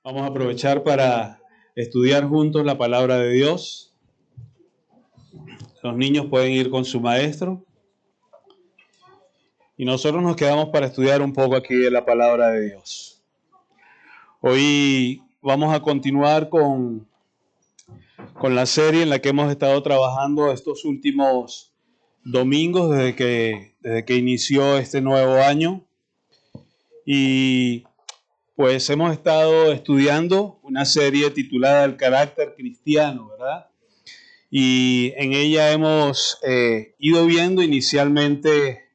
Vamos a aprovechar para estudiar juntos la palabra de Dios. Los niños pueden ir con su maestro y nosotros nos quedamos para estudiar un poco aquí de la palabra de Dios. Hoy vamos a continuar con la serie en la que hemos estado trabajando estos últimos domingos desde que inició este nuevo año. Y pues hemos estado estudiando una serie titulada El carácter cristiano, ¿verdad? Y en ella hemos ido viendo inicialmente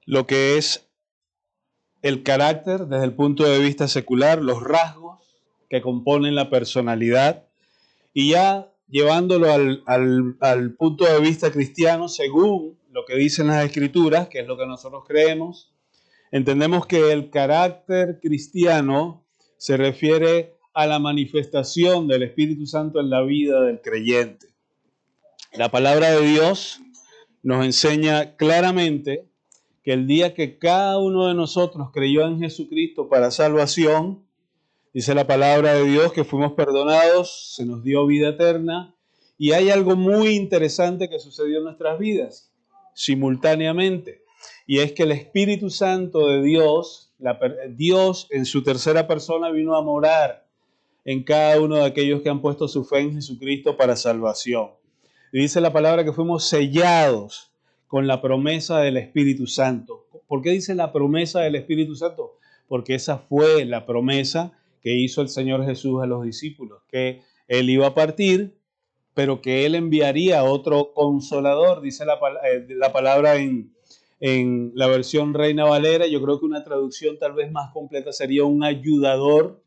lo que es el carácter desde el punto de vista secular, los rasgos que componen la personalidad, y ya llevándolo al punto de vista cristiano, según lo que dicen las Escrituras, que es lo que nosotros creemos, entendemos que el carácter cristiano se refiere a la manifestación del Espíritu Santo en la vida del creyente. La palabra de Dios nos enseña claramente que el día que cada uno de nosotros creyó en Jesucristo para salvación, dice la palabra de Dios que fuimos perdonados, se nos dio vida eterna, y hay algo muy interesante que sucedió en nuestras vidas simultáneamente, y es que el Espíritu Santo de Dios, Dios en su tercera persona vino a morar en cada uno de aquellos que han puesto su fe en Jesucristo para salvación. Y dice la palabra que fuimos sellados con la promesa del Espíritu Santo. ¿Por qué dice la promesa del Espíritu Santo? Porque esa fue la promesa que hizo el Señor Jesús a los discípulos, que Él iba a partir, pero que Él enviaría otro consolador, dice la palabra en la versión Reina Valera. Yo creo que una traducción tal vez más completa sería un ayudador,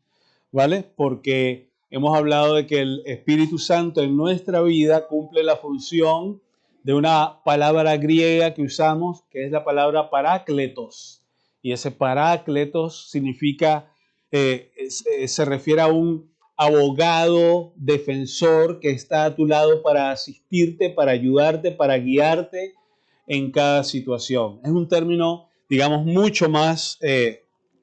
¿vale? Porque hemos hablado de que el Espíritu Santo en nuestra vida cumple la función de una palabra griega que usamos, que es la palabra parácletos. Y ese parácletos significa, se refiere a un abogado, defensor que está a tu lado para asistirte, para ayudarte, para guiarte en cada situación. Es un término, digamos, mucho más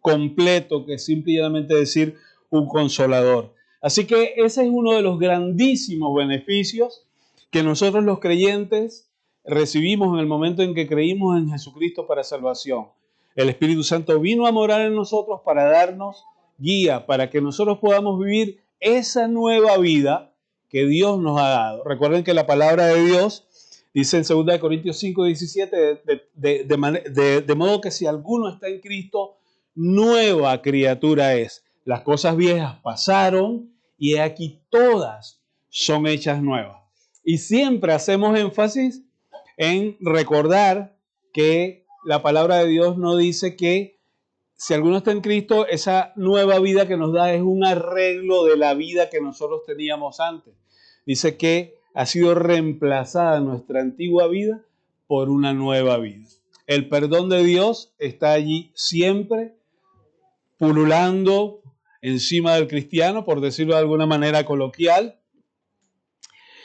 completo que simplemente decir un consolador. Así que ese es uno de los grandísimos beneficios que nosotros los creyentes recibimos en el momento en que creímos en Jesucristo para salvación. El Espíritu Santo vino a morar en nosotros para darnos guía, para que nosotros podamos vivir esa nueva vida que Dios nos ha dado. Recuerden que la palabra de Dios dice en 2 Corintios 5:17, de modo que si alguno está en Cristo, nueva criatura es. Las cosas viejas pasaron y he aquí todas son hechas nuevas. Y siempre hacemos énfasis en recordar que la palabra de Dios no dice que si alguno está en Cristo, esa nueva vida que nos da es un arreglo de la vida que nosotros teníamos antes. Dice que ha sido reemplazada nuestra antigua vida por una nueva vida. El perdón de Dios está allí siempre, pululando encima del cristiano, por decirlo de alguna manera coloquial.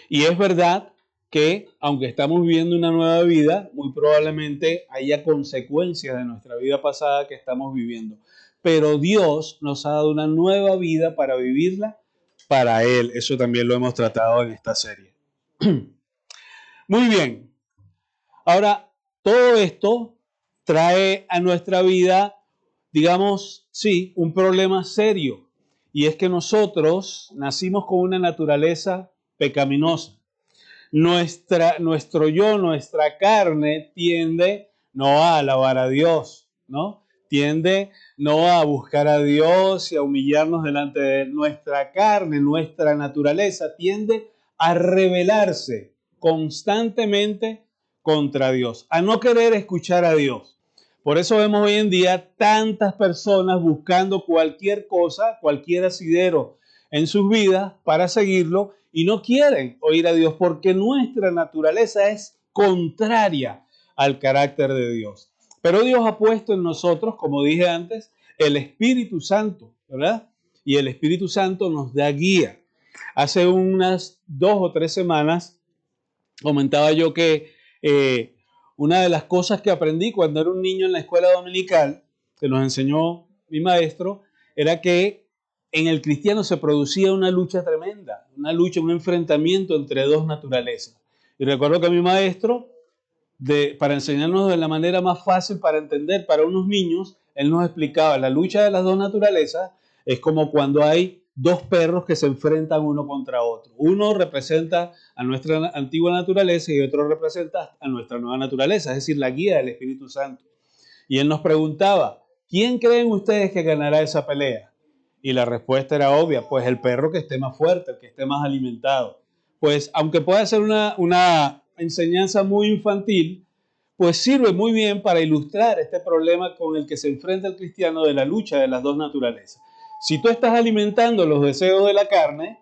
Y es verdad que, aunque estamos viviendo una nueva vida, muy probablemente haya consecuencias de nuestra vida pasada que estamos viviendo. Pero Dios nos ha dado una nueva vida para vivirla para Él. Eso también lo hemos tratado en esta serie. Muy bien. Ahora, todo esto trae a nuestra vida, digamos, sí, un problema serio. Y es que nosotros nacimos con una naturaleza pecaminosa. Nuestro yo, nuestra carne tiende no a alabar a Dios, ¿no? Tiende no a buscar a Dios y a humillarnos delante de Él. Nuestra carne, nuestra naturaleza tiende a rebelarse constantemente contra Dios, a no querer escuchar a Dios. Por eso vemos hoy en día tantas personas buscando cualquier cosa, cualquier asidero en sus vidas para seguirlo, y no quieren oír a Dios porque nuestra naturaleza es contraria al carácter de Dios. Pero Dios ha puesto en nosotros, como dije antes, el Espíritu Santo, ¿verdad? Y el Espíritu Santo nos da guía. Hace unas 2 o 3 semanas comentaba yo que una de las cosas que aprendí cuando era un niño en la escuela dominical, que nos enseñó mi maestro, era que en el cristiano se producía una lucha tremenda, una lucha, un enfrentamiento entre dos naturalezas. Y recuerdo que mi maestro, para enseñarnos de la manera más fácil para entender para unos niños, él nos explicaba, la lucha de las dos naturalezas es como cuando hay dos perros que se enfrentan uno contra otro. Uno representa a nuestra antigua naturaleza y otro representa a nuestra nueva naturaleza, es decir, la guía del Espíritu Santo. Y él nos preguntaba, ¿quién creen ustedes que ganará esa pelea? Y la respuesta era obvia, pues el perro que esté más fuerte, el que esté más alimentado. Pues aunque pueda ser una enseñanza muy infantil, pues sirve muy bien para ilustrar este problema con el que se enfrenta el cristiano de la lucha de las dos naturalezas. Si tú estás alimentando los deseos de la carne,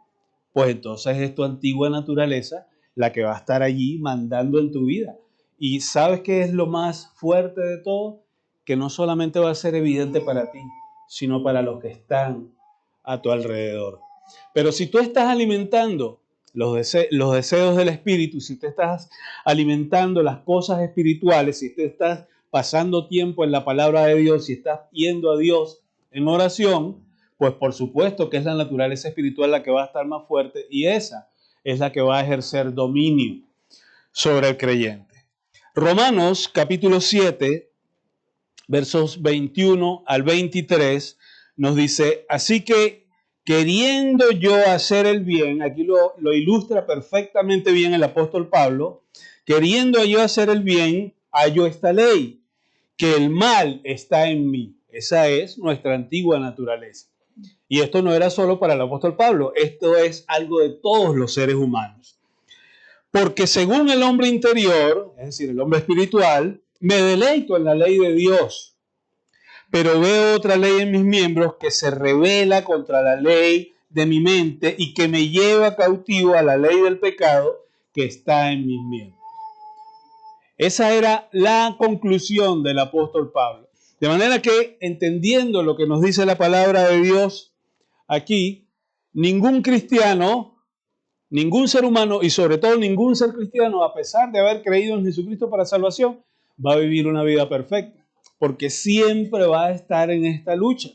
pues entonces es tu antigua naturaleza la que va a estar allí mandando en tu vida. Y ¿sabes qué es lo más fuerte de todo? Que no solamente va a ser evidente para ti, sino para los que están a tu alrededor. Pero si tú estás alimentando los deseos del espíritu, si te estás alimentando las cosas espirituales, si te estás pasando tiempo en la palabra de Dios, si estás yendo a Dios en oración, pues por supuesto que es la naturaleza espiritual la que va a estar más fuerte y esa es la que va a ejercer dominio sobre el creyente. Romanos capítulo 7, versos 21 al 23, nos dice, así que queriendo yo hacer el bien, aquí lo ilustra perfectamente bien el apóstol Pablo, queriendo yo hacer el bien, hallo esta ley, que el mal está en mí. Esa es nuestra antigua naturaleza. Y esto no era solo para el apóstol Pablo, esto es algo de todos los seres humanos. Porque según el hombre interior, es decir, el hombre espiritual, me deleito en la ley de Dios, pero veo otra ley en mis miembros que se rebela contra la ley de mi mente y que me lleva cautivo a la ley del pecado que está en mis miembros. Esa era la conclusión del apóstol Pablo. De manera que, entendiendo lo que nos dice la palabra de Dios aquí, ningún cristiano, ningún ser humano y sobre todo ningún ser cristiano, a pesar de haber creído en Jesucristo para salvación, va a vivir una vida perfecta, porque siempre va a estar en esta lucha.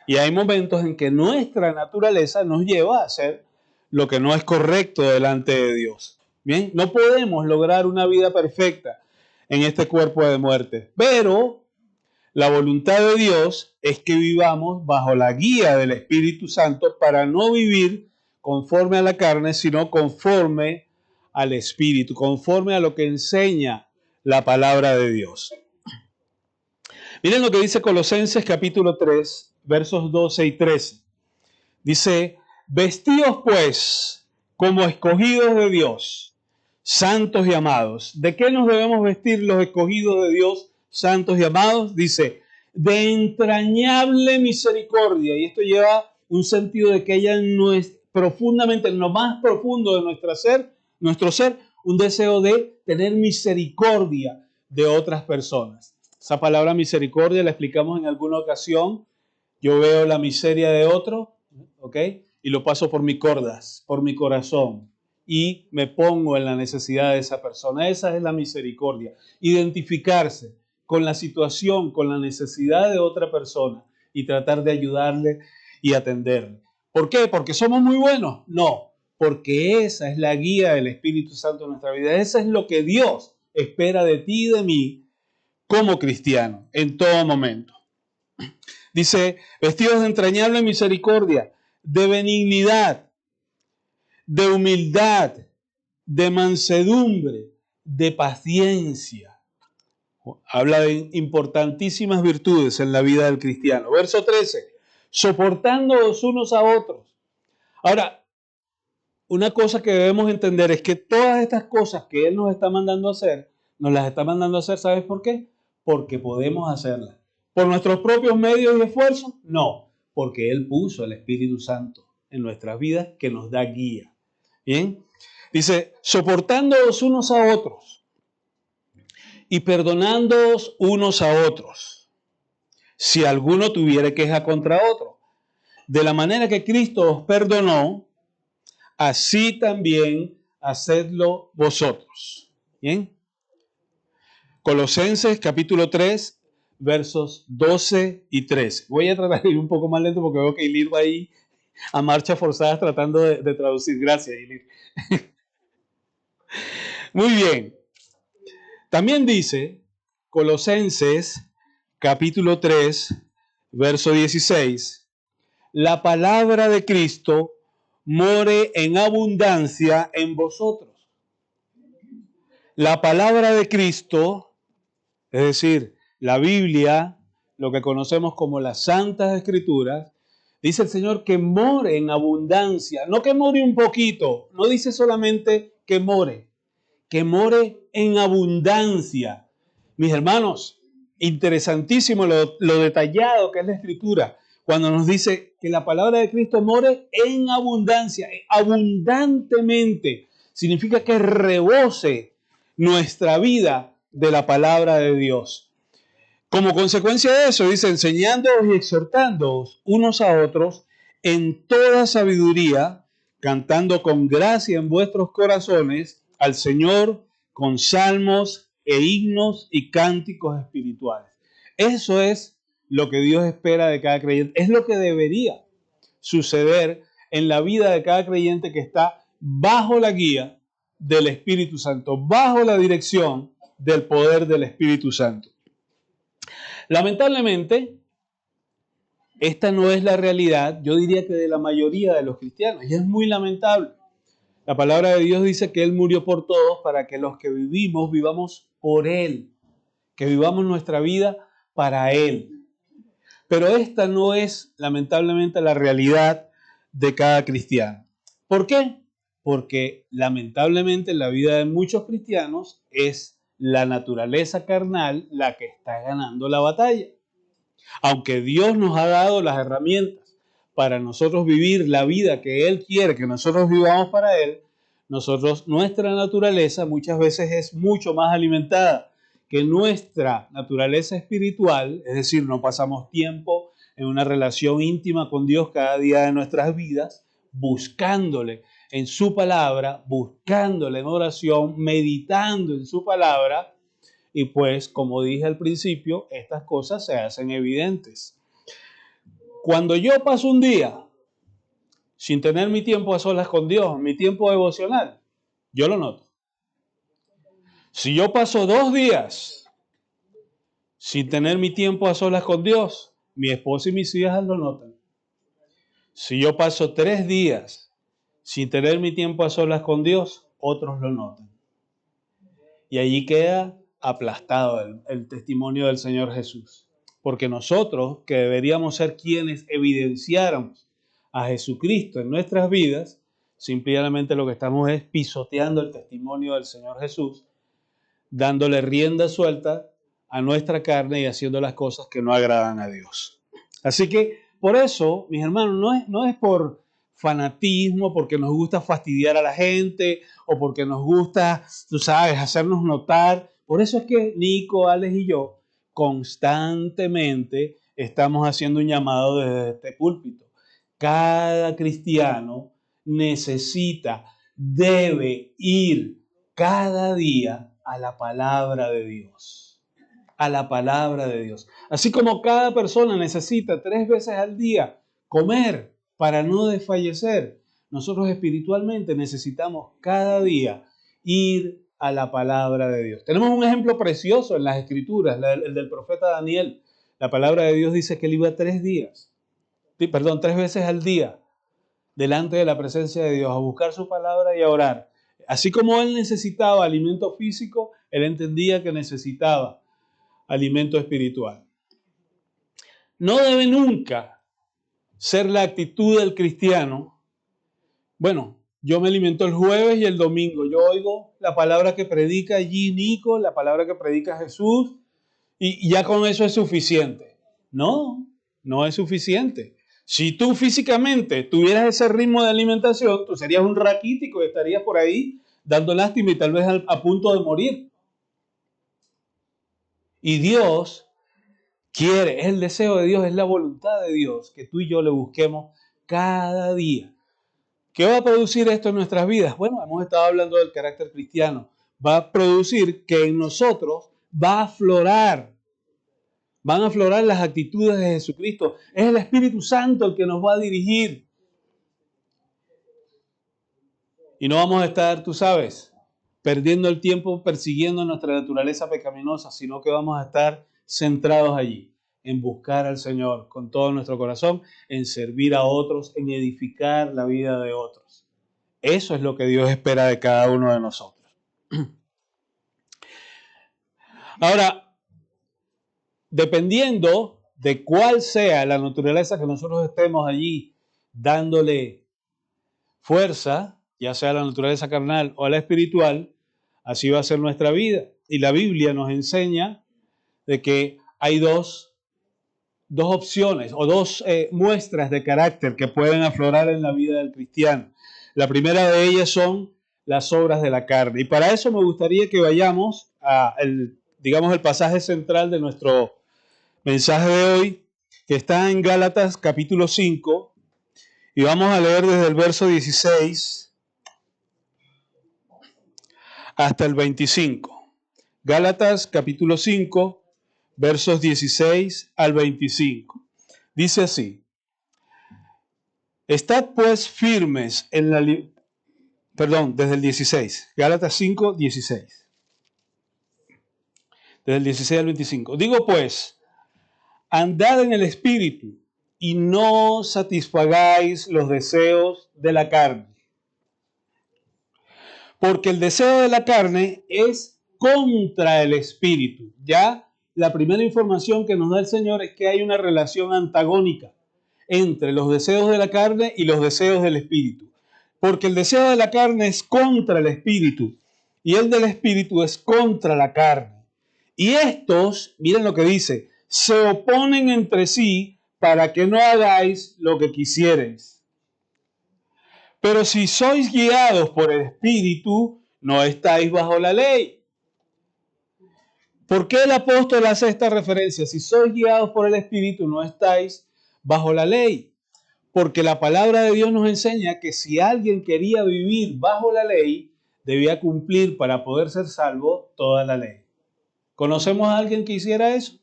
Y hay momentos en que nuestra naturaleza nos lleva a hacer lo que no es correcto delante de Dios. Bien, no podemos lograr una vida perfecta en este cuerpo de muerte, pero la voluntad de Dios es que vivamos bajo la guía del Espíritu Santo para no vivir conforme a la carne, sino conforme al Espíritu, conforme a lo que enseña la palabra de Dios. Miren lo que dice Colosenses capítulo 3, versos 12 y 13. Dice, vestíos pues como escogidos de Dios, santos y amados. ¿De qué nos debemos vestir los escogidos de Dios, santos y amados? Dice, de entrañable misericordia. Y esto lleva un sentido de que ella no es profundamente, en lo más profundo de nuestro ser, un deseo de tener misericordia de otras personas. Esa palabra misericordia la explicamos en alguna ocasión. Yo veo la miseria de otro, ¿ok? Y lo paso por mi cordas, por mi corazón. Y me pongo en la necesidad de esa persona. Esa es la misericordia. Identificarse con la situación, con la necesidad de otra persona y tratar de ayudarle y atenderle. ¿Por qué? ¿Porque somos muy buenos? No, porque esa es la guía del Espíritu Santo en nuestra vida. Eso es lo que Dios espera de ti y de mí como cristiano en todo momento. Dice, vestidos de entrañable misericordia, de benignidad, de humildad, de mansedumbre, de paciencia. Habla de importantísimas virtudes en la vida del cristiano. Verso 13, soportándoos unos a otros. Ahora, una cosa que debemos entender es que todas estas cosas que Él nos está mandando a hacer, nos las está mandando a hacer, ¿sabes por qué? Porque podemos hacerlas. ¿Por nuestros propios medios y esfuerzos? No, porque Él puso el Espíritu Santo en nuestras vidas que nos da guía. ¿Bien? Dice, soportándoos unos a otros y perdonándoos unos a otros, si alguno tuviere queja contra otro. De la manera que Cristo os perdonó, así también hacedlo vosotros. ¿Bien? Colosenses capítulo 3, versos 12 y 13. Voy a tratar de ir un poco más lento porque veo que Ilir va ahí a marcha forzada tratando de traducir. Gracias, Ilir. Muy bien. También dice Colosenses capítulo 3, verso 16, la palabra de Cristo more en abundancia en vosotros. La palabra de Cristo, es decir, la Biblia, lo que conocemos como las Santas Escrituras, dice el Señor que more en abundancia, no que more un poquito, no dice solamente que more en abundancia. Mis hermanos, interesantísimo lo detallado que es la Escritura, cuando nos dice que la palabra de Cristo more en abundancia, abundantemente, significa que rebose nuestra vida de la palabra de Dios. Como consecuencia de eso, dice, enseñándoos y exhortándoos unos a otros en toda sabiduría, cantando con gracia en vuestros corazones al Señor con salmos e himnos y cánticos espirituales. Eso es lo que Dios espera de cada creyente. Es lo que debería suceder en la vida de cada creyente que está bajo la guía del Espíritu Santo, bajo la dirección del poder del Espíritu Santo. Lamentablemente, esta no es la realidad, yo diría que de la mayoría de los cristianos, y es muy lamentable. La palabra de Dios dice que Él murió por todos para que los que vivimos, vivamos por Él, que vivamos nuestra vida para Él. Pero esta no es, lamentablemente, la realidad de cada cristiano. ¿Por qué? Porque, lamentablemente, en la vida de muchos cristianos es la naturaleza carnal la que está ganando la batalla. Aunque Dios nos ha dado las herramientas para nosotros vivir la vida que Él quiere que nosotros vivamos para Él, nuestra naturaleza muchas veces es mucho más alimentada que nuestra naturaleza espiritual, es decir, no pasamos tiempo en una relación íntima con Dios cada día de nuestras vidas, buscándole en su palabra, buscándole en oración, meditando en su palabra. Y pues, como dije al principio, estas cosas se hacen evidentes. Cuando yo paso un día sin tener mi tiempo a solas con Dios, mi tiempo devocional, yo lo noto. Si yo paso 2 días sin tener mi tiempo a solas con Dios, mi esposa y mis hijas lo notan. Si yo paso 3 días sin tener mi tiempo a solas con Dios, otros lo notan. Y allí queda aplastado el testimonio del Señor Jesús. Porque nosotros, que deberíamos ser quienes evidenciáramos a Jesucristo en nuestras vidas, simplemente lo que estamos es pisoteando el testimonio del Señor Jesús, dándole rienda suelta a nuestra carne y haciendo las cosas que no agradan a Dios. Así que, por eso, mis hermanos, no es por fanatismo, porque nos gusta fastidiar a la gente o porque nos gusta, tú sabes, hacernos notar. Por eso es que Nico, Alex y yo constantemente estamos haciendo un llamado desde este púlpito. Cada cristiano necesita, debe ir cada día a la palabra de Dios. A la palabra de Dios. Así como cada persona necesita 3 veces al día comer para no desfallecer, nosotros espiritualmente necesitamos cada día ir a la palabra de Dios. Tenemos un ejemplo precioso en las Escrituras, el del profeta Daniel. La palabra de Dios dice que él iba 3 veces al día delante de la presencia de Dios a buscar su palabra y a orar. Así como él necesitaba alimento físico, él entendía que necesitaba alimento espiritual. No debe nunca ser la actitud del cristiano, bueno, yo me alimento el jueves y el domingo, yo oigo la palabra que predica allí Nico, la palabra que predica Jesús, y ya con eso es suficiente. No, no es suficiente. Si tú físicamente tuvieras ese ritmo de alimentación, tú serías un raquítico y estarías por ahí dando lástima y tal vez a punto de morir. Y Dios quiere, es el deseo de Dios, es la voluntad de Dios que tú y yo le busquemos cada día. ¿Qué va a producir esto en nuestras vidas? Bueno, hemos estado hablando del carácter cristiano. Va a producir que en nosotros va a aflorar Van a aflorar las actitudes de Jesucristo. Es el Espíritu Santo el que nos va a dirigir. Y no vamos a estar, tú sabes, perdiendo el tiempo persiguiendo nuestra naturaleza pecaminosa, sino que vamos a estar centrados allí, en buscar al Señor con todo nuestro corazón, en servir a otros, en edificar la vida de otros. Eso es lo que Dios espera de cada uno de nosotros. Ahora, dependiendo de cuál sea la naturaleza que nosotros estemos allí dándole fuerza, ya sea a la naturaleza carnal o a la espiritual, así va a ser nuestra vida. Y la Biblia nos enseña de que hay dos opciones o dos muestras de carácter que pueden aflorar en la vida del cristiano. La primera de ellas son las obras de la carne. Y para eso me gustaría que vayamos a digamos, el pasaje central de nuestro mensaje de hoy, que está en Gálatas capítulo 5, y vamos a leer desde el verso 16 hasta el 25. Gálatas capítulo 5, versos 16 al 25. Dice así: Estad pues firmes en la... desde el 16. Gálatas 5, 16. Desde el 16 al 25. Digo pues, andad en el Espíritu y no satisfagáis los deseos de la carne. Porque el deseo de la carne es contra el Espíritu. Ya la primera información que nos da el Señor es que hay una relación antagónica entre los deseos de la carne y los deseos del Espíritu. Porque el deseo de la carne es contra el Espíritu y el del Espíritu es contra la carne. Y estos, miren lo que dice, se oponen entre sí para que no hagáis lo que quisierais. Pero si sois guiados por el Espíritu, no estáis bajo la ley. ¿Por qué el apóstol hace esta referencia? Si sois guiados por el Espíritu, no estáis bajo la ley. Porque la palabra de Dios nos enseña que si alguien quería vivir bajo la ley, debía cumplir para poder ser salvo toda la ley. ¿Conocemos a alguien que hiciera eso?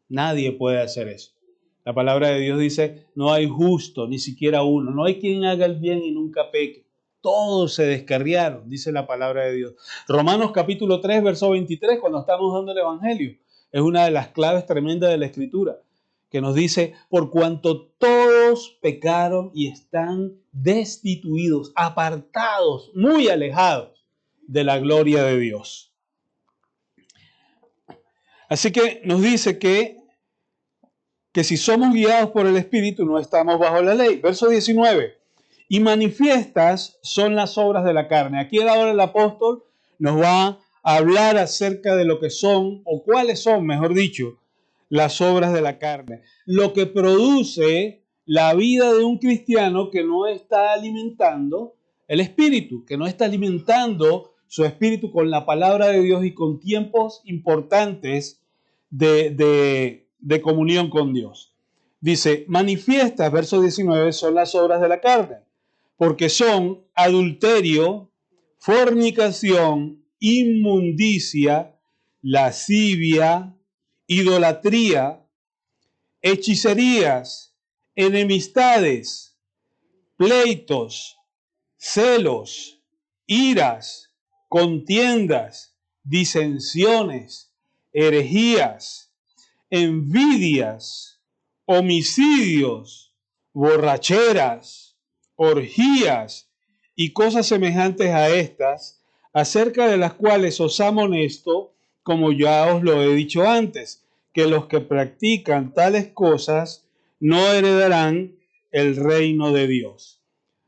Nadie puede hacer eso. La palabra de Dios dice, no hay justo, ni siquiera uno. No hay quien haga el bien y nunca peque. Todos se descarriaron, dice la palabra de Dios. Romanos capítulo 3, verso 23, cuando estamos dando el Evangelio, es una de las claves tremendas de la Escritura, que nos dice, por cuanto todos pecaron y están destituidos, apartados, muy alejados de la gloria de Dios. Así que nos dice que si somos guiados por el Espíritu no estamos bajo la ley. Verso 19. Y manifiestas son las obras de la carne. Aquí ahora el apóstol nos va a hablar acerca de lo que son, o cuáles son, mejor dicho, las obras de la carne. Lo que produce la vida de un cristiano que no está alimentando el espíritu, que no está alimentando su espíritu con la palabra de Dios y con tiempos importantes de comunión con Dios. Dice, manifiestas, verso 19, son las obras de la carne, porque son adulterio, fornicación, inmundicia, lascivia, idolatría, hechicerías, enemistades, pleitos, celos, iras, contiendas, disensiones, herejías, envidias, homicidios, borracheras, orgías y cosas semejantes a estas, acerca de las cuales os amonesto, como ya os lo he dicho antes, que los que practican tales cosas no heredarán el reino de Dios.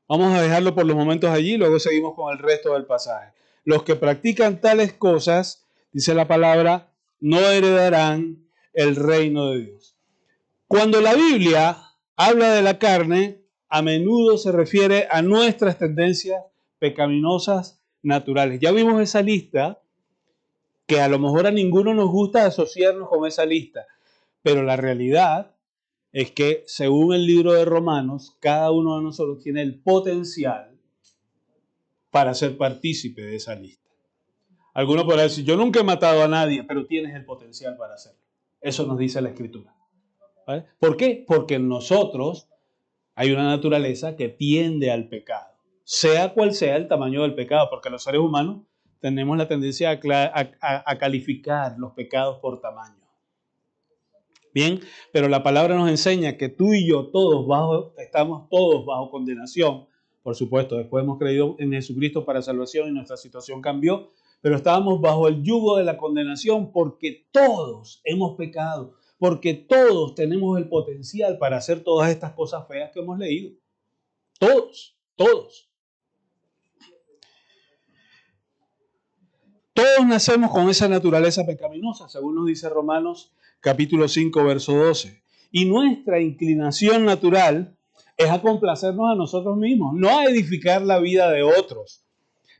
Vamos a dejarlo por los momentos allí, luego seguimos con el resto del pasaje. Los que practican tales cosas, dice la palabra, no heredarán el reino de Dios. Cuando la Biblia habla de la carne, a menudo se refiere a nuestras tendencias pecaminosas naturales. Ya vimos esa lista, que a lo mejor a ninguno nos gusta asociarnos con esa lista, pero la realidad es que según el libro de Romanos, cada uno de nosotros tiene el potencial para ser partícipe de esa lista. Alguno podrá decir, yo nunca he matado a nadie, pero tienes el potencial para hacerlo. Eso nos dice la Escritura. ¿Vale? ¿Por qué? Porque en nosotros hay una naturaleza que tiende al pecado, sea cual sea el tamaño del pecado, porque los seres humanos tenemos la tendencia a calificar los pecados por tamaño. Bien, pero la palabra nos enseña que tú y yo estamos todos bajo condenación. Por supuesto, después hemos creído en Jesucristo para salvación y nuestra situación cambió, pero estábamos bajo el yugo de la condenación porque todos hemos pecado, porque todos tenemos el potencial para hacer todas estas cosas feas que hemos leído. Todos, todos. Todos nacemos con esa naturaleza pecaminosa, según nos dice Romanos capítulo 5, verso 12. Y nuestra inclinación natural es a complacernos a nosotros mismos, no a edificar la vida de otros.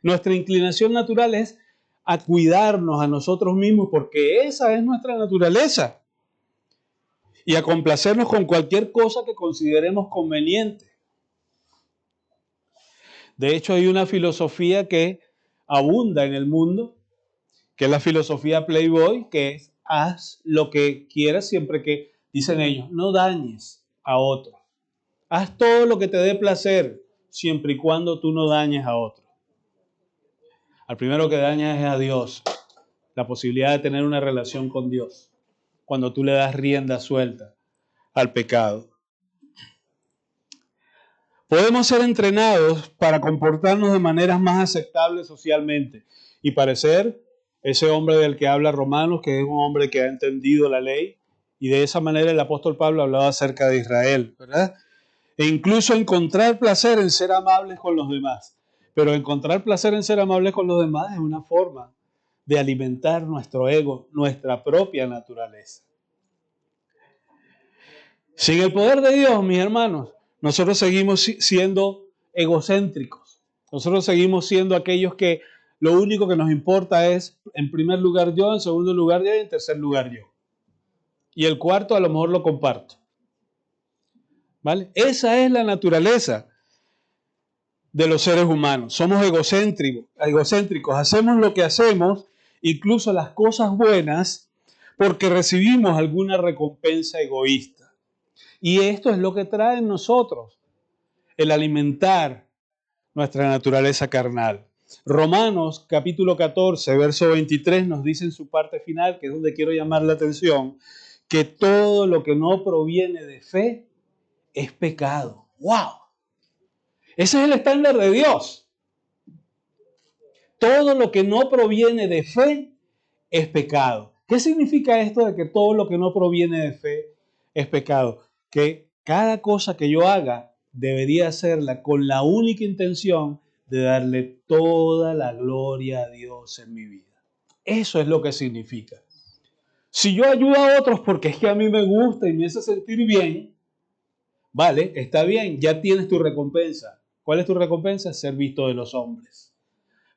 Nuestra inclinación natural es a cuidarnos a nosotros mismos porque esa es nuestra naturaleza. Y a complacernos con cualquier cosa que consideremos conveniente. De hecho, hay una filosofía que abunda en el mundo, que es la filosofía Playboy, que es haz lo que quieras siempre que, dicen ellos, no dañes a otro. Haz todo lo que te dé placer siempre y cuando tú no dañes a otro. Al primero que dañas es a Dios, la posibilidad de tener una relación con Dios, cuando tú le das rienda suelta al pecado. Podemos ser entrenados para comportarnos de maneras más aceptables socialmente y parecer ese hombre del que habla Romanos, que es un hombre que ha entendido la ley, y de esa manera el apóstol Pablo hablaba acerca de Israel, ¿verdad? E incluso encontrar placer en ser amables con los demás. Pero encontrar placer en ser amables con los demás es una forma de alimentar nuestro ego, nuestra propia naturaleza. Sin el poder de Dios, mis hermanos, nosotros seguimos siendo egocéntricos. Nosotros seguimos siendo aquellos que lo único que nos importa es, en primer lugar yo, en segundo lugar yo y en tercer lugar yo. Y el cuarto a lo mejor lo comparto. ¿Vale? Esa es la naturaleza de los seres humanos. Somos egocéntricos. Hacemos lo que hacemos, incluso las cosas buenas, porque recibimos alguna recompensa egoísta. Y esto es lo que trae en nosotros el alimentar nuestra naturaleza carnal. Romanos capítulo 14, verso 23 nos dice en su parte final, que es donde quiero llamar la atención, que todo lo que no proviene de fe es pecado. ¡Wow! Ese es el estándar de Dios. Todo lo que no proviene de fe es pecado. ¿Qué significa esto de que todo lo que no proviene de fe es pecado? Que cada cosa que yo haga debería hacerla con la única intención de darle toda la gloria a Dios en mi vida. Eso es lo que significa. Si yo ayudo a otros porque es que a mí me gusta y me hace sentir bien, vale, está bien, ya tienes tu recompensa. ¿Cuál es tu recompensa? Ser visto de los hombres.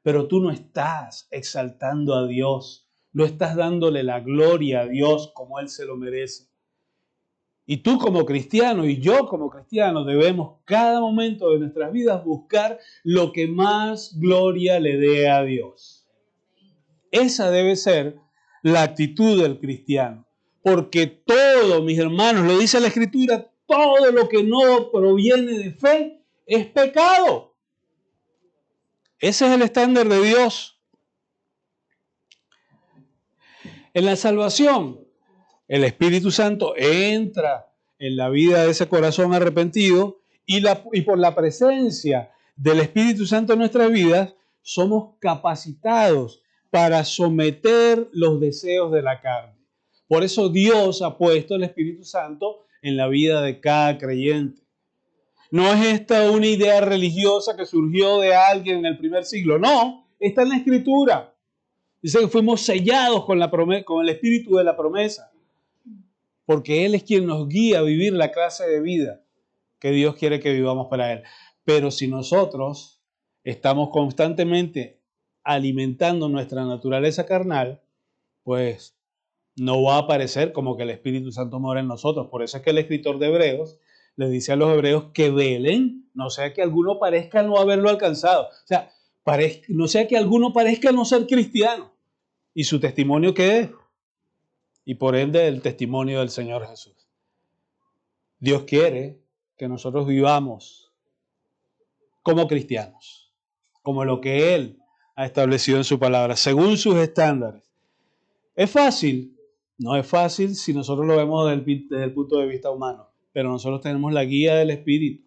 Pero tú no estás exaltando a Dios, no estás dándole la gloria a Dios como Él se lo merece. Y tú como cristiano y yo como cristiano debemos cada momento de nuestras vidas buscar lo que más gloria le dé a Dios. Esa debe ser la actitud del cristiano. Porque todo, mis hermanos, lo dice la Escritura, todo lo que no proviene de fe es pecado. Ese es el estándar de Dios. En la salvación, el Espíritu Santo entra en la vida de ese corazón arrepentido y por la presencia del Espíritu Santo en nuestras vidas, somos capacitados para someter los deseos de la carne. Por eso Dios ha puesto el Espíritu Santo en la vida de cada creyente. No es esta una idea religiosa que surgió de alguien en el primer siglo. No, está en la Escritura. Dice que fuimos sellados con el Espíritu de la promesa. Porque Él es quien nos guía a vivir la clase de vida que Dios quiere que vivamos para Él. Pero si nosotros estamos constantemente alimentando nuestra naturaleza carnal, pues no va a aparecer como que el Espíritu Santo mora en nosotros. Por eso es que el escritor de Hebreos les dice a los hebreos que velen, no sea que alguno parezca no haberlo alcanzado. O sea, no sea que alguno parezca no ser cristiano. ¿Y su testimonio qué es? y por ende el testimonio del Señor Jesús. Dios quiere que nosotros vivamos como cristianos, como lo que Él ha establecido en su palabra, según sus estándares. ¿Es fácil? No es fácil si nosotros lo vemos desde el punto de vista humano, pero nosotros tenemos la guía del Espíritu.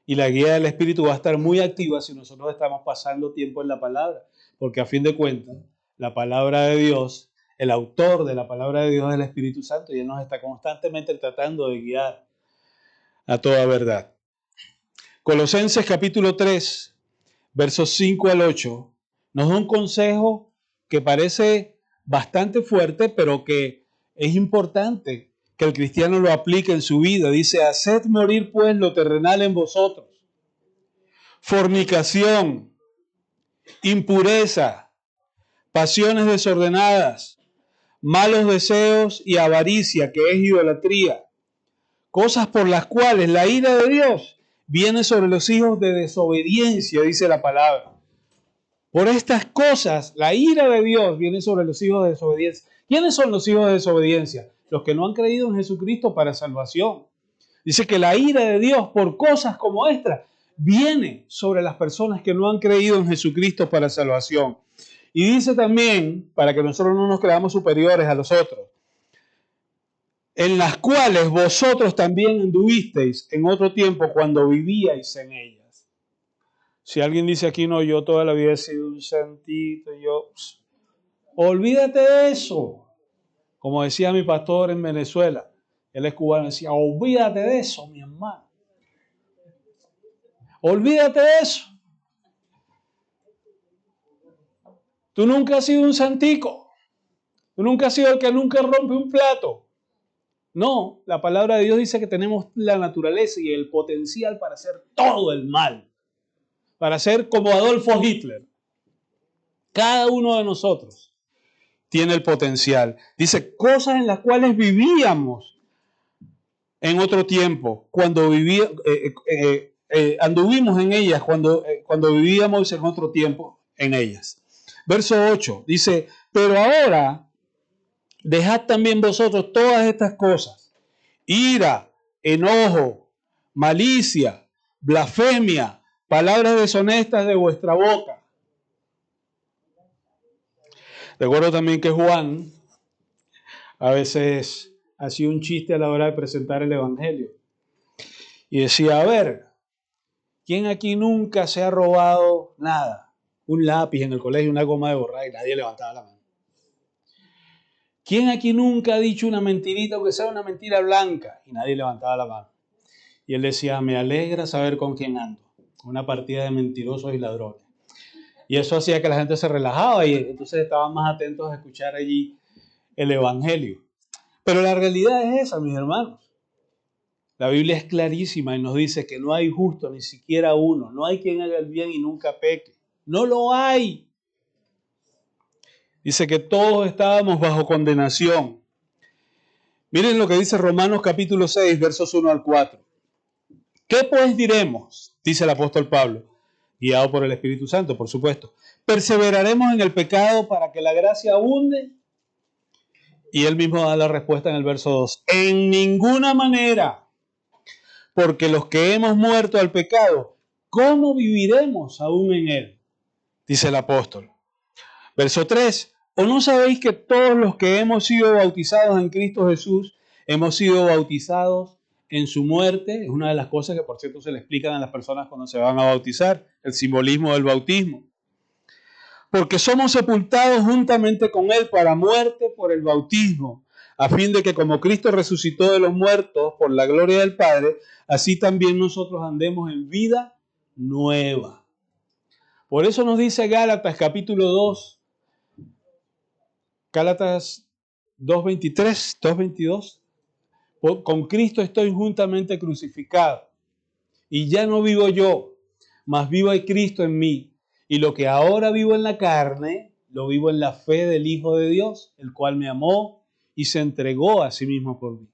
Y la guía del Espíritu va a estar muy activa si nosotros estamos pasando tiempo en la palabra, porque a fin de cuentas, la palabra de Dios, el autor de la palabra de Dios es el Espíritu Santo y Él nos está constantemente tratando de guiar a toda verdad. Colosenses capítulo 3, versos 5 al 8, nos da un consejo que parece bastante fuerte, pero que es importante que el cristiano lo aplique en su vida. Dice, haced morir pues lo terrenal en vosotros: fornicación, impureza, pasiones desordenadas, malos deseos y avaricia, que es idolatría, cosas por las cuales la ira de Dios viene sobre los hijos de desobediencia, dice la palabra. Por estas cosas, la ira de Dios viene sobre los hijos de desobediencia. ¿Quiénes son los hijos de desobediencia? Los que no han creído en Jesucristo para salvación. Dice que la ira de Dios por cosas como esta viene sobre las personas que no han creído en Jesucristo para salvación. Y dice también, para que nosotros no nos creamos superiores a los otros, en las cuales vosotros también anduvisteis en otro tiempo cuando vivíais en ellas. Si alguien dice aquí, no, yo toda la vida he sido un santito, olvídate de eso. Como decía mi pastor en Venezuela, él es cubano, decía, olvídate de eso, mi hermano. Olvídate de eso. Tú nunca has sido un santico. Tú nunca has sido el que nunca rompe un plato. No, la palabra de Dios dice que tenemos la naturaleza y el potencial para hacer todo el mal. Para ser como Adolfo Hitler. Cada uno de nosotros tiene el potencial. Dice, cosas en las cuales vivíamos en otro tiempo, cuando anduvimos en ellas, cuando vivíamos en otro tiempo en ellas. Verso 8 dice, pero ahora dejad también vosotros todas estas cosas: ira, enojo, malicia, blasfemia, palabras deshonestas de vuestra boca. Recuerdo también que Juan a veces hacía un chiste a la hora de presentar el Evangelio. Y decía, a ver, ¿quién aquí nunca se ha robado nada? Un lápiz en el colegio, una goma de borrar, y nadie levantaba la mano. ¿Quién aquí nunca ha dicho una mentirita, aunque sea una mentira blanca? Y nadie levantaba la mano. Y él decía, me alegra saber con quién ando. Una partida de mentirosos y ladrones. Y eso hacía que la gente se relajaba y entonces estaban más atentos a escuchar allí el Evangelio. Pero la realidad es esa, mis hermanos. La Biblia es clarísima y nos dice que no hay justo, ni siquiera uno. No hay quien haga el bien y nunca peque. No lo hay. Dice que todos estábamos bajo condenación. Miren lo que dice Romanos capítulo 6, versos 1 al 4. ¿Qué pues diremos? Dice el apóstol Pablo, guiado por el Espíritu Santo, por supuesto. ¿Perseveraremos en el pecado para que la gracia abunde? Y él mismo da la respuesta en el verso 2. En ninguna manera, porque los que hemos muerto al pecado, ¿cómo viviremos aún en él? Dice el apóstol. Verso 3. ¿O no sabéis que todos los que hemos sido bautizados en Cristo Jesús, hemos sido bautizados en su muerte? Es una de las cosas que, por cierto, se le explican a las personas cuando se van a bautizar, el simbolismo del bautismo. Porque somos sepultados juntamente con Él para muerte por el bautismo, a fin de que como Cristo resucitó de los muertos por la gloria del Padre, así también nosotros andemos en vida nueva. Por eso nos dice Gálatas capítulo 2, Gálatas 2:23, 2:22, con Cristo estoy juntamente crucificado, y ya no vivo yo, mas vivo hay Cristo en mí. Y lo que ahora vivo en la carne, lo vivo en la fe del Hijo de Dios, el cual me amó y se entregó a sí mismo por mí.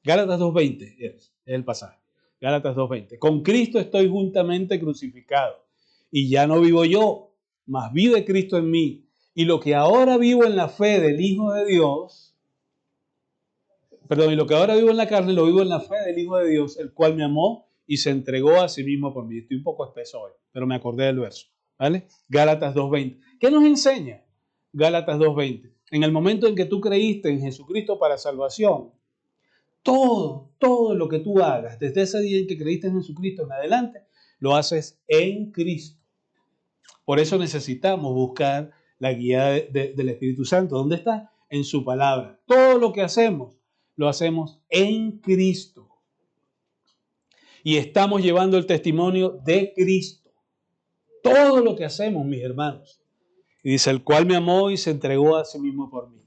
Gálatas 2:20 es el pasaje. Gálatas 2:20. Con Cristo estoy juntamente crucificado, y ya no vivo yo, mas vive Cristo en mí. Y lo que ahora vivo en la fe del Hijo de Dios, y lo que ahora vivo en la carne, lo vivo en la fe del Hijo de Dios, el cual me amó y se entregó a sí mismo por mí. Estoy un poco espeso hoy, pero me acordé del verso, ¿vale? Gálatas 2:20. ¿Qué nos enseña? Gálatas 2:20. En el momento en que tú creíste en Jesucristo para salvación, todo lo que tú hagas desde ese día en que creíste en Jesucristo en adelante, lo haces en Cristo. Por eso necesitamos buscar la guía del Espíritu Santo. ¿Dónde está? En su palabra. Todo lo que hacemos, lo hacemos en Cristo. Y estamos llevando el testimonio de Cristo. Todo lo que hacemos, mis hermanos. Y dice, el cual me amó y se entregó a sí mismo por mí.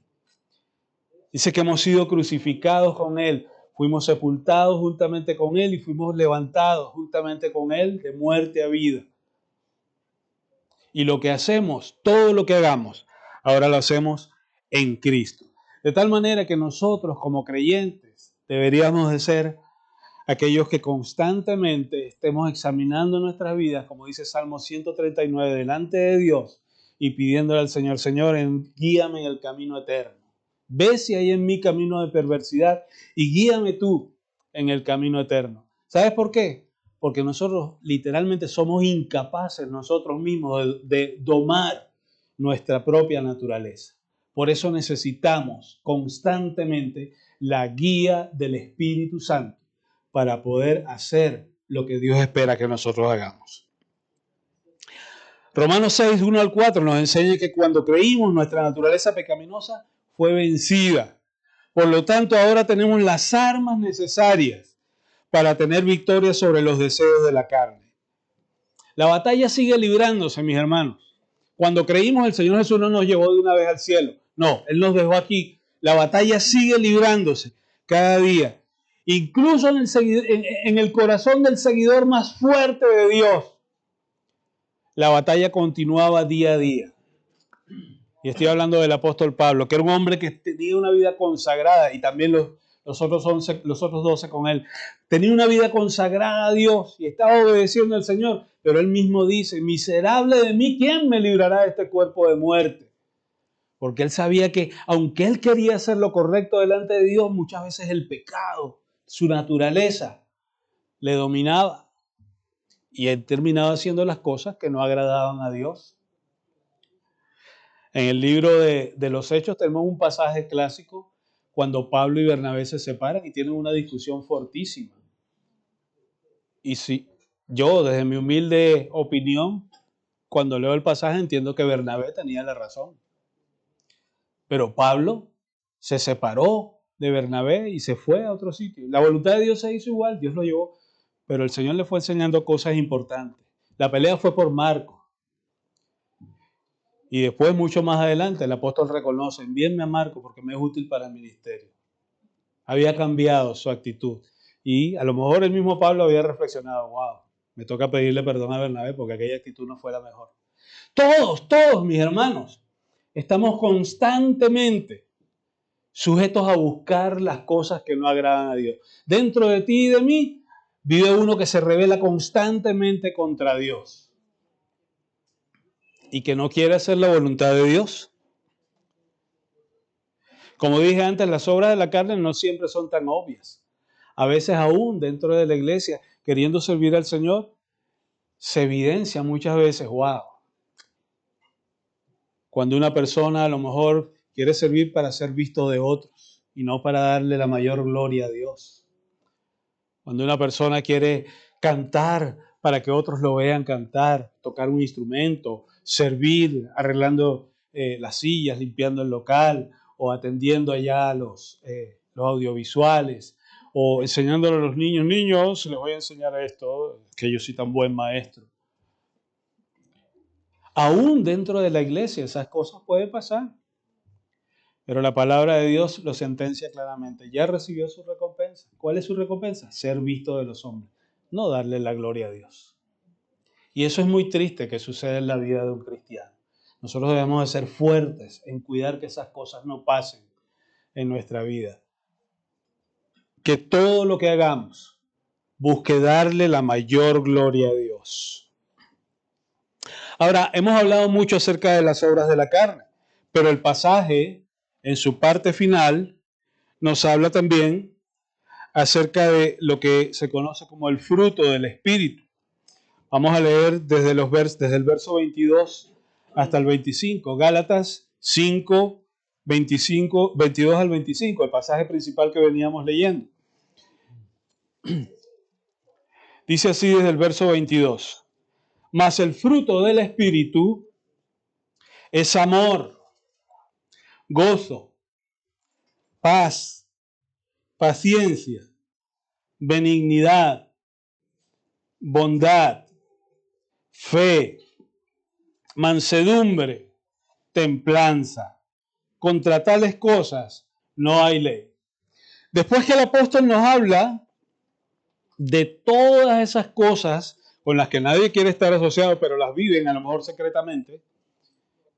Dice que hemos sido crucificados con Él. Fuimos sepultados juntamente con Él y fuimos levantados juntamente con Él de muerte a vida. Y lo que hacemos, todo lo que hagamos, ahora lo hacemos en Cristo. De tal manera que nosotros como creyentes deberíamos de ser aquellos que constantemente estemos examinando nuestras vidas, como dice Salmo 139, delante de Dios y pidiéndole al Señor, Señor, guíame en el camino eterno. Ve si hay en mí camino de perversidad y guíame tú en el camino eterno. ¿Sabes por qué? Porque nosotros literalmente somos incapaces nosotros mismos de domar nuestra propia naturaleza. Por eso necesitamos constantemente la guía del Espíritu Santo para poder hacer lo que Dios espera que nosotros hagamos. Romanos 6, 1 al 4 nos enseña que cuando creímos nuestra naturaleza pecaminosa fue vencida. Por lo tanto, ahora tenemos las armas necesarias para tener victoria sobre los deseos de la carne. La batalla sigue librándose, mis hermanos. Cuando creímos, el Señor Jesús no nos llevó de una vez al cielo. No, Él nos dejó aquí. La batalla sigue librándose cada día. Incluso en el corazón del seguidor más fuerte de Dios, la batalla continuaba día a día. Y estoy hablando del apóstol Pablo, que era un hombre que tenía una vida consagrada, y también los otros 12 con él. Tenía una vida consagrada a Dios y estaba obedeciendo al Señor. Pero él mismo dice, miserable de mí, ¿quién me librará de este cuerpo de muerte? Porque él sabía que aunque él quería hacer lo correcto delante de Dios, muchas veces el pecado, su naturaleza, le dominaba. Y él terminaba haciendo las cosas que no agradaban a Dios. En el libro de los Hechos tenemos un pasaje clásico cuando Pablo y Bernabé se separan y tienen una discusión fortísima. Y sí, yo desde mi humilde opinión, cuando leo el pasaje entiendo que Bernabé tenía la razón. Pero Pablo se separó de Bernabé y se fue a otro sitio. La voluntad de Dios se hizo igual, Dios lo llevó, pero el Señor le fue enseñando cosas importantes. La pelea fue por Marcos. Y después, mucho más adelante, el apóstol reconoce, envíenme a Marcos porque me es útil para el ministerio. Había cambiado su actitud. Y a lo mejor el mismo Pablo había reflexionado, wow, me toca pedirle perdón a Bernabé porque aquella actitud no fue la mejor. Todos, mis hermanos, estamos constantemente sujetos a buscar las cosas que no agradan a Dios. Dentro de ti y de mí vive uno que se revela constantemente contra Dios y que no quiere hacer la voluntad de Dios. Como dije antes, las obras de la carne no siempre son tan obvias. A veces aún dentro de la iglesia, queriendo servir al Señor, se evidencia muchas veces, wow. Cuando una persona a lo mejor quiere servir para ser visto de otros y no para darle la mayor gloria a Dios. Cuando una persona quiere cantar para que otros lo vean cantar, tocar un instrumento, servir, arreglando las sillas, limpiando el local o atendiendo allá los audiovisuales o enseñándole a los niños, niños, les voy a enseñar esto, que yo soy tan buen maestro. Aún dentro de la iglesia esas cosas pueden pasar. Pero la palabra de Dios lo sentencia claramente. Ya recibió su recompensa. ¿Cuál es su recompensa? Ser visto de los hombres, no darle la gloria a Dios. Y eso es muy triste que suceda en la vida de un cristiano. Nosotros debemos de ser fuertes en cuidar que esas cosas no pasen en nuestra vida. Que todo lo que hagamos busque darle la mayor gloria a Dios. Ahora, hemos hablado mucho acerca de las obras de la carne, pero el pasaje, en su parte final, nos habla también acerca de lo que se conoce como el fruto del Espíritu. Vamos a leer desde el verso 22 hasta el 25. Gálatas 5, 25, 22 al 25, el pasaje principal que veníamos leyendo. Dice así desde el verso 22. Mas el fruto del Espíritu es amor, gozo, paz, paciencia, benignidad, bondad, fe, mansedumbre, templanza. Contra tales cosas no hay ley. Después que el apóstol nos habla de todas esas cosas con las que nadie quiere estar asociado, pero las viven a lo mejor secretamente,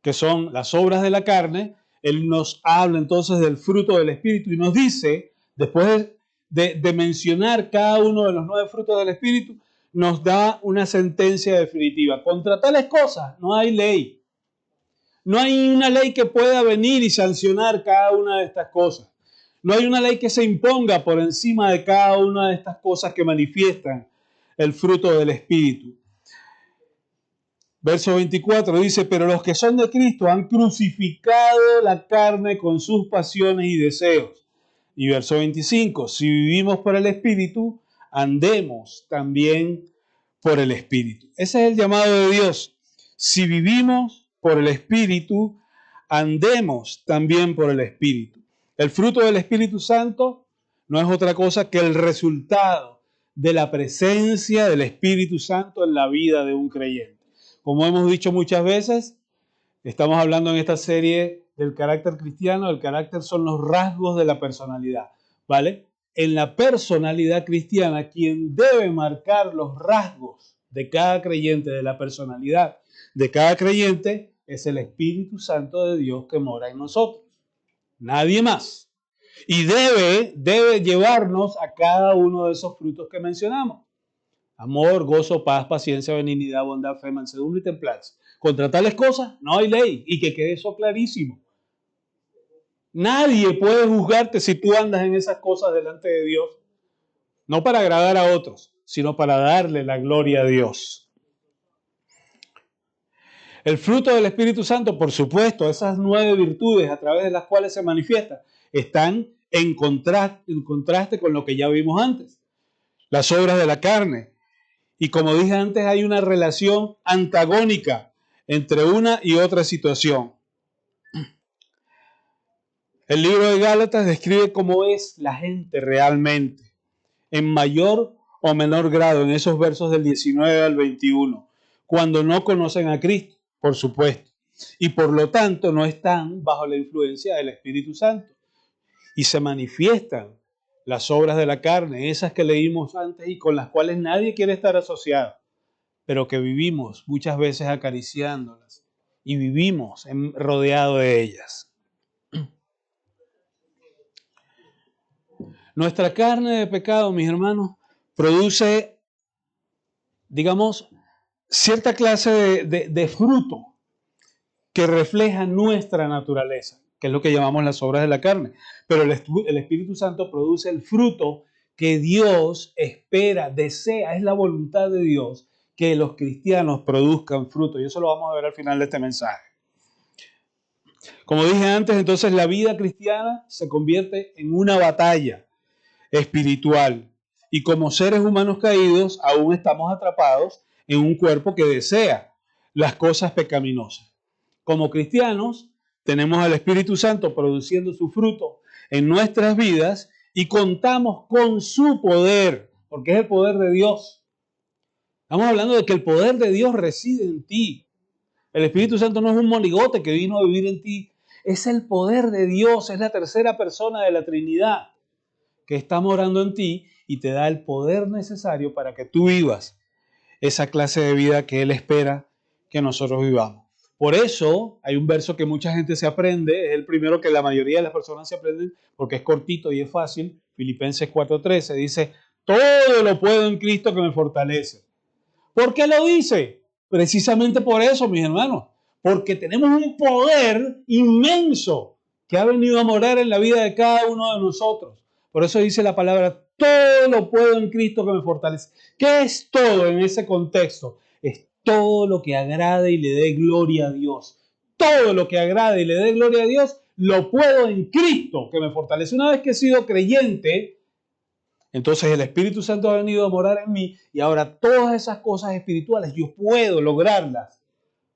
que son las obras de la carne, él nos habla entonces del fruto del Espíritu y nos dice, después de mencionar cada uno de los 9 frutos del Espíritu, nos da una sentencia definitiva. Contra tales cosas no hay ley. No hay una ley que pueda venir y sancionar cada una de estas cosas. No hay una ley que se imponga por encima de cada una de estas cosas que manifiestan el fruto del Espíritu. Verso 24 dice, pero los que son de Cristo han crucificado la carne con sus pasiones y deseos. Y verso 25, si vivimos por el Espíritu, andemos también por el Espíritu. Ese es el llamado de Dios. Si vivimos por el Espíritu, andemos también por el Espíritu. El fruto del Espíritu Santo no es otra cosa que el resultado de la presencia del Espíritu Santo en la vida de un creyente. Como hemos dicho muchas veces, estamos hablando en esta serie del carácter cristiano. El carácter son los rasgos de la personalidad, ¿vale? En la personalidad cristiana, quien debe marcar los rasgos de cada creyente, de la personalidad de cada creyente, es el Espíritu Santo de Dios que mora en nosotros. Nadie más. Y debe llevarnos a cada uno de esos frutos que mencionamos. Amor, gozo, paz, paciencia, benignidad, bondad, fe, mansedumbre y templanza. Contra tales cosas no hay ley. Y que quede eso clarísimo. Nadie puede juzgarte si tú andas en esas cosas delante de Dios. No para agradar a otros, sino para darle la gloria a Dios. El fruto del Espíritu Santo, por supuesto, esas 9 virtudes a través de las cuales se manifiesta, están en contraste con lo que ya vimos antes. Las obras de la carne. Y como dije antes, hay una relación antagónica entre una y otra situación. El libro de Gálatas describe cómo es la gente realmente, en mayor o menor grado, en esos versos del 19 al 21, cuando no conocen a Cristo, por supuesto, y por lo tanto no están bajo la influencia del Espíritu Santo. Y se manifiestan las obras de la carne, esas que leímos antes y con las cuales nadie quiere estar asociado, pero que vivimos muchas veces acariciándolas y vivimos rodeados de ellas. Nuestra carne de pecado, mis hermanos, produce, digamos, cierta clase de fruto que refleja nuestra naturaleza, que es lo que llamamos las obras de la carne. Pero el Espíritu Santo produce el fruto que Dios espera, desea, es la voluntad de Dios que los cristianos produzcan fruto. Y eso lo vamos a ver al final de este mensaje. Como dije antes, entonces la vida cristiana se convierte en una batalla espiritual. Y como seres humanos caídos, aún estamos atrapados en un cuerpo que desea las cosas pecaminosas. Como cristianos, tenemos al Espíritu Santo produciendo su fruto en nuestras vidas y contamos con su poder, porque es el poder de Dios. Estamos hablando de que el poder de Dios reside en ti. El Espíritu Santo no es un monigote que vino a vivir en ti. Es el poder de Dios, es la tercera persona de la Trinidad que está morando en ti y te da el poder necesario para que tú vivas esa clase de vida que Él espera que nosotros vivamos. Por eso hay un verso que mucha gente se aprende, es el primero que la mayoría de las personas se aprenden porque es cortito y es fácil. Filipenses 4:13 dice, todo lo puedo en Cristo que me fortalece. ¿Por qué lo dice? Precisamente por eso, mis hermanos, porque tenemos un poder inmenso que ha venido a morar en la vida de cada uno de nosotros. Por eso dice la palabra, todo lo puedo en Cristo que me fortalece. ¿Qué es todo en ese contexto? Es todo lo que agrade y le dé gloria a Dios. Todo lo que agrade y le dé gloria a Dios, lo puedo en Cristo que me fortalece. Una vez que he sido creyente, entonces el Espíritu Santo ha venido a morar en mí y ahora todas esas cosas espirituales yo puedo lograrlas.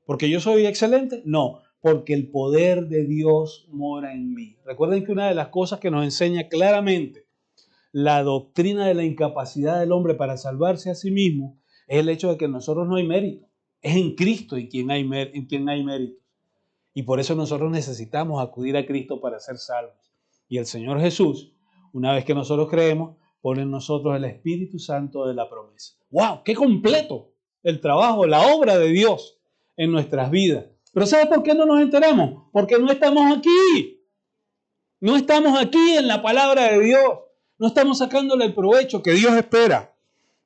¿Porque yo soy excelente? No, porque el poder de Dios mora en mí. Recuerden que una de las cosas que nos enseña claramente la doctrina de la incapacidad del hombre para salvarse a sí mismo es el hecho de que en nosotros no hay mérito. Es en Cristo en quien hay mérito. Y por eso nosotros necesitamos acudir a Cristo para ser salvos. Y el Señor Jesús, una vez que nosotros creemos, pone en nosotros el Espíritu Santo de la promesa. ¡Wow! ¡Qué completo el trabajo, la obra de Dios en nuestras vidas! Pero ¿sabe por qué no nos enteramos? Porque no estamos aquí. No estamos aquí en la palabra de Dios. No estamos sacándole el provecho que Dios espera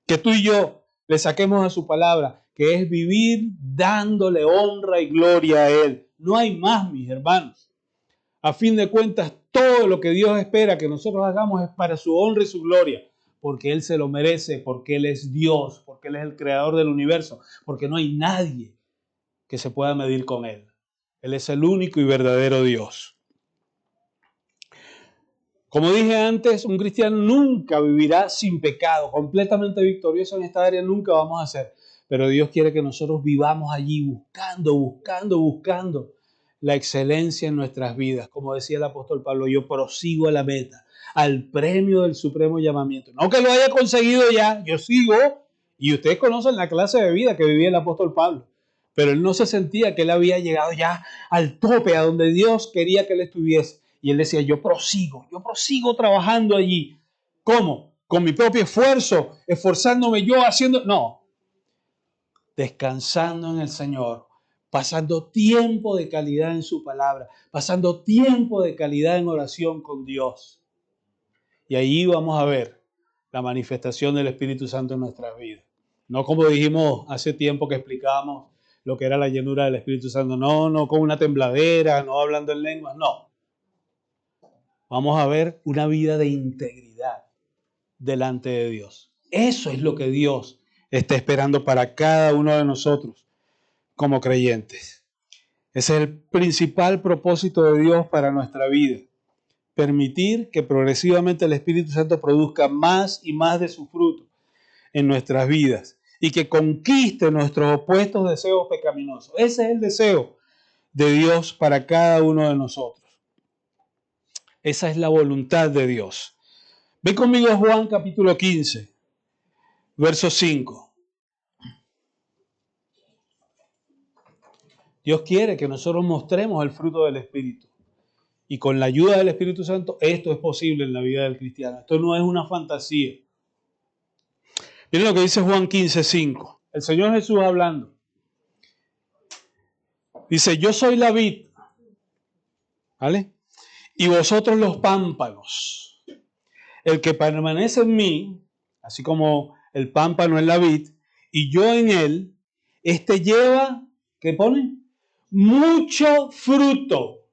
que tú y yo le saquemos a su palabra, que es vivir dándole honra y gloria a Él. No hay más, mis hermanos. A fin de cuentas, todo lo que Dios espera que nosotros hagamos es para su honra y su gloria, porque Él se lo merece, porque Él es Dios, porque Él es el creador del universo, porque no hay nadie que se pueda medir con Él. Él es el único y verdadero Dios. Como dije antes, un cristiano nunca vivirá sin pecado, completamente victorioso en esta área nunca vamos a ser. Pero Dios quiere que nosotros vivamos allí buscando la excelencia en nuestras vidas. Como decía el apóstol Pablo, yo prosigo a la meta, al premio del supremo llamamiento. No que lo haya conseguido ya, yo sigo. Y ustedes conocen la clase de vida que vivía el apóstol Pablo. Pero él no se sentía que él había llegado ya al tope, a donde Dios quería que él estuviese. Y él decía, yo prosigo trabajando allí. ¿Cómo? Con mi propio esfuerzo, esforzándome yo haciendo... No, descansando en el Señor, pasando tiempo de calidad en su palabra, pasando tiempo de calidad en oración con Dios. Y ahí vamos a ver la manifestación del Espíritu Santo en nuestras vidas. No como dijimos hace tiempo que explicábamos lo que era la llenura del Espíritu Santo. No con una tembladera, no hablando en lenguas, no. Vamos a ver una vida de integridad delante de Dios. Eso es lo que Dios está esperando para cada uno de nosotros como creyentes. Ese es el principal propósito de Dios para nuestra vida. Permitir que progresivamente el Espíritu Santo produzca más y más de su fruto en nuestras vidas y que conquiste nuestros opuestos deseos pecaminosos. Ese es el deseo de Dios para cada uno de nosotros. Esa es la voluntad de Dios. Ve conmigo a Juan capítulo 15, verso 5. Dios quiere que nosotros mostremos el fruto del Espíritu. Y con la ayuda del Espíritu Santo, esto es posible en la vida del cristiano. Esto no es una fantasía. Miren lo que dice Juan 15, 5. El Señor Jesús hablando. Dice, yo soy la vid, ¿vale? Y vosotros los pámpanos. El que permanece en mí, así como el pámpano en la vid, y yo en él, este lleva, ¿qué pone? Mucho fruto.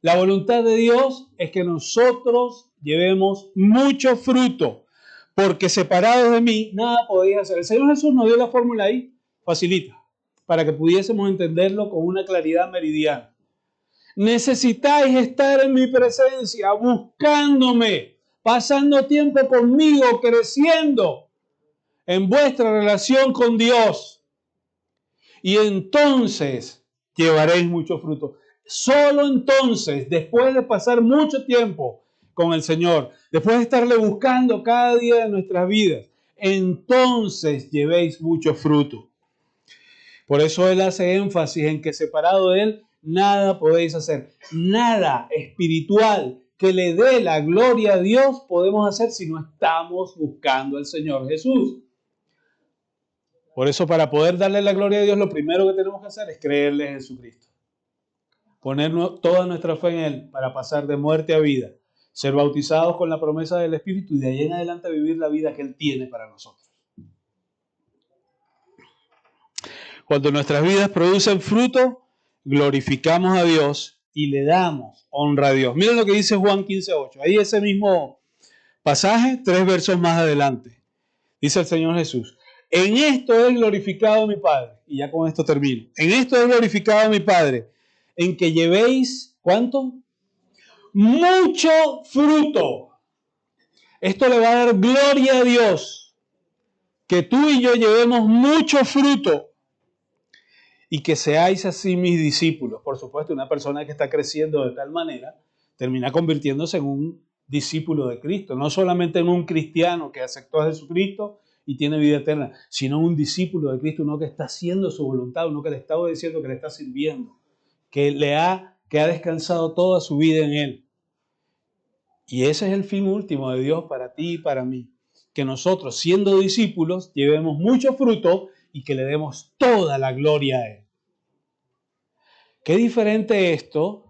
La voluntad de Dios es que nosotros llevemos mucho fruto, porque separados de mí, nada podéis hacer. El Señor Jesús nos dio la fórmula ahí, facilita, para que pudiésemos entenderlo con una claridad meridiana. Necesitáis estar en mi presencia, buscándome, pasando tiempo conmigo, creciendo en vuestra relación con Dios. Y entonces llevaréis mucho fruto. Solo entonces, después de pasar mucho tiempo con el Señor, después de estarle buscando cada día de nuestras vidas, entonces llevéis mucho fruto. Por eso Él hace énfasis en que separado de Él, nada podéis hacer. Nada espiritual que le dé la gloria a Dios podemos hacer si no estamos buscando al Señor Jesús. Por eso, para poder darle la gloria a Dios, lo primero que tenemos que hacer es creerle en Jesucristo. Poner toda nuestra fe en Él para pasar de muerte a vida. Ser bautizados con la promesa del Espíritu y de ahí en adelante vivir la vida que Él tiene para nosotros. Cuando nuestras vidas producen fruto, glorificamos a Dios y le damos honra a Dios. Miren lo que dice Juan 15:8. Ahí ese mismo pasaje, 3 versos más adelante. Dice el Señor Jesús: en esto es glorificado mi Padre. Y ya con esto termino. En esto es glorificado mi Padre, en que llevéis, ¿cuánto? Mucho fruto. Esto le va a dar gloria a Dios, que tú y yo llevemos mucho fruto y que seáis así mis discípulos. Por supuesto, una persona que está creciendo de tal manera termina convirtiéndose en un discípulo de Cristo, no solamente en un cristiano que aceptó a Jesucristo y tiene vida eterna, sino un discípulo de Cristo, uno que está haciendo su voluntad, uno que le está obedeciendo, que le está sirviendo, que ha descansado toda su vida en Él. Y ese es el fin último de Dios para ti y para mí, que nosotros, siendo discípulos, llevemos mucho fruto y que le demos toda la gloria a Él. Qué diferente esto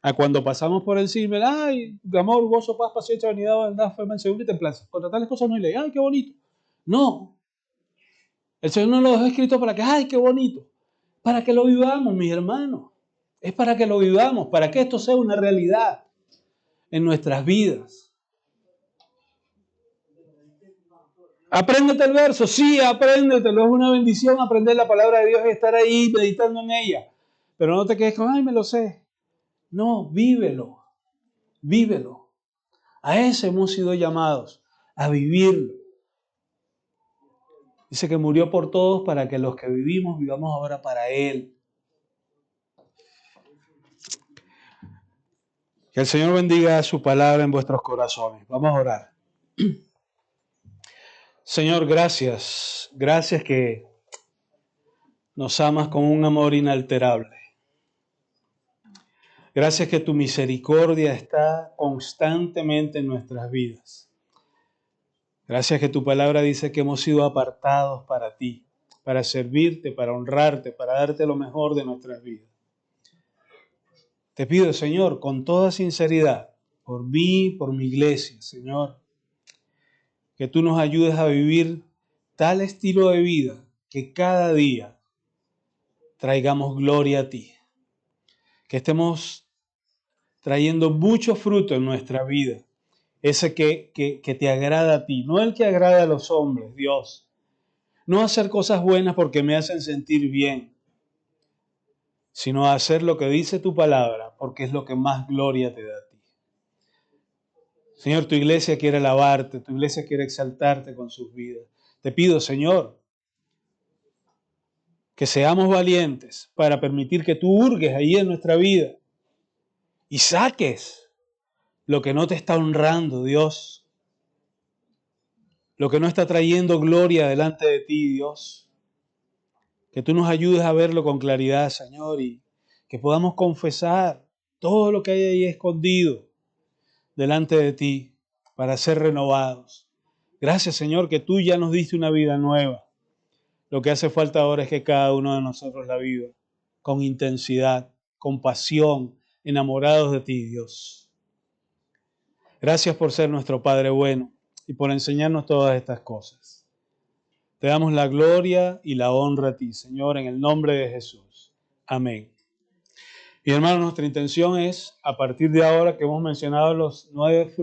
a cuando pasamos por encima, ay, amor, gozo, paz, paciencia, unidad, bondad, fe, mansedumbre y templanza. Contra tales cosas no hay ley. Ay, qué bonito. No. El Señor no lo dejó escrito para que, ay, qué bonito. Para que lo vivamos, mis hermanos. Es para que lo vivamos, para que esto sea una realidad en nuestras vidas. Apréndete el verso, sí, apréndetelo. Es una bendición aprender la palabra de Dios y estar ahí meditando en ella. Pero no te quedes con, ay, me lo sé. No, vívelo, vívelo. A eso hemos sido llamados, a vivirlo. Dice que murió por todos para que los que vivimos ahora para Él. Que el Señor bendiga su palabra en vuestros corazones. Vamos a orar. Señor, gracias. Gracias que nos amas con un amor inalterable. Gracias que tu misericordia está constantemente en nuestras vidas. Gracias que tu palabra dice que hemos sido apartados para ti, para servirte, para honrarte, para darte lo mejor de nuestras vidas. Te pido, Señor, con toda sinceridad, por mí, por mi iglesia, Señor, que tú nos ayudes a vivir tal estilo de vida que cada día traigamos gloria a ti. Que estemos trayendo mucho fruto en nuestra vida. Ese que te agrada a ti, no el que agrada a los hombres, Dios. No hacer cosas buenas porque me hacen sentir bien, sino hacer lo que dice tu palabra porque es lo que más gloria te da a ti. Señor, tu iglesia quiere alabarte, tu iglesia quiere exaltarte con sus vidas. Te pido, Señor, que seamos valientes para permitir que tú hurgues ahí en nuestra vida y saques lo que no te está honrando, Dios. Lo que no está trayendo gloria delante de ti, Dios. Que tú nos ayudes a verlo con claridad, Señor, y que podamos confesar todo lo que hay ahí escondido delante de ti para ser renovados. Gracias, Señor, que tú ya nos diste una vida nueva. Lo que hace falta ahora es que cada uno de nosotros la viva con intensidad, con pasión, enamorados de ti, Dios. Gracias por ser nuestro Padre bueno y por enseñarnos todas estas cosas. Te damos la gloria y la honra a ti, Señor, en el nombre de Jesús. Amén. Y hermanos, nuestra intención es, a partir de ahora que hemos mencionado las nueve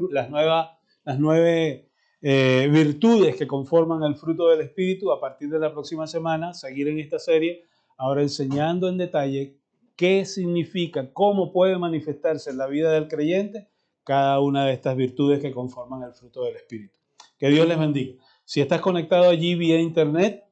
virtudes que conforman el fruto del Espíritu, a partir de la próxima semana, seguir en esta serie, ahora enseñando en detalle qué significa, cómo puede manifestarse en la vida del creyente cada una de estas virtudes que conforman el fruto del Espíritu. Que Dios les bendiga. Si estás conectado allí vía internet,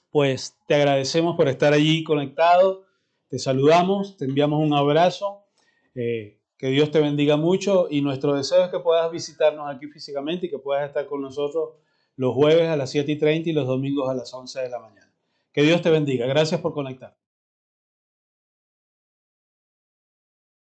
pues te agradecemos por estar allí conectado. Te saludamos, te enviamos un abrazo, que Dios te bendiga mucho y nuestro deseo es que puedas visitarnos aquí físicamente y que puedas estar con nosotros los jueves a las 7:30 y los domingos a las 11 de la mañana. Que Dios te bendiga. Gracias por conectar.